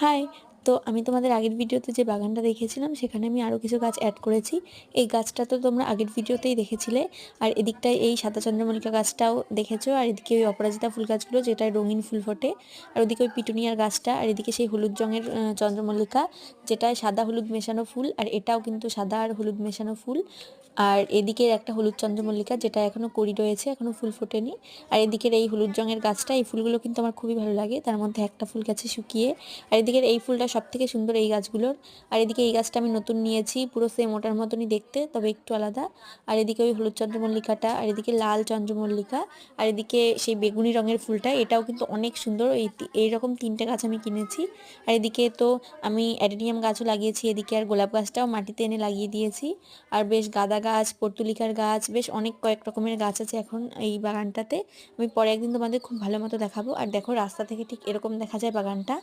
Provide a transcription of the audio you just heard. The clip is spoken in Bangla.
হাই! তো আমি তোমাদের আগের ভিডিওতে যে বাগানটা দেখিয়েছিলাম সেখানে আমি আরও কিছু গাছ অ্যাড করেছি। এই গাছটা তো তোমরা আগের ভিডিওতেই দেখেছিলে। আর এদিকটায় এই সাদা চন্দ্রমল্লিকা গাছটাও দেখেছো, আর এদিকে ওই অপরাজিতা ফুল গাছগুলো যেটায় রঙিন ফুল ফোটে, আর ওদিকে ওই পিটুনিয়ার গাছটা, আর এদিকে সেই হলুদ রঙের চন্দ্রমল্লিকা যেটায় সাদা হলুদ মেশানো ফুল, আর এটাও কিন্তু সাদা আর হলুদ মেশানো ফুল। আর এদিকের একটা হলুদ চন্দ্রমল্লিকা যেটা এখনও কড়ি রয়েছে, এখনও ফুল ফোটেনি। আর এদিকের এই হলুদ রঙের গাছটা, এই ফুলগুলো কিন্তু আমার খুবই ভালো লাগে। তার মধ্যে একটা ফুল গেছে শুকিয়ে। আর এদিকের এই ফুলটা সবথেকে সুন্দর এই গাছগুলোর। আর এদিকে এই গাছটা আমি নতুন নিয়েছি, পুরো সেম ওটার মতনই দেখতে, তবে একটু আলাদা। আর এদিকে ওই হলুদ চন্দ্রমল্লিকাটা, আর এদিকে লাল চন্দ্রমল্লিকা, আর এদিকে সেই বেগুনি রঙের ফুলটা, এটাও কিন্তু অনেক সুন্দর। এইরকম 3টে গাছ আমি কিনেছি। আর এদিকে তো আমি অ্যাডেনিয়াম গাছও লাগিয়েছি, এদিকে আর গোলাপ গাছটাও মাটিতে এনে লাগিয়ে দিয়েছি। আর বেশ গাঁদা গাছ, পর্তুলিকার গাছ, বেশ অনেক কয়েক রকমের গাছ আছে এখন এই বাগানটাতে। আমি পরে একদিন তোমাদের খুব ভালো মতো দেখাবো। আর দেখো রাস্তা থেকে ঠিক এরকম দেখা যায় বাগানটা।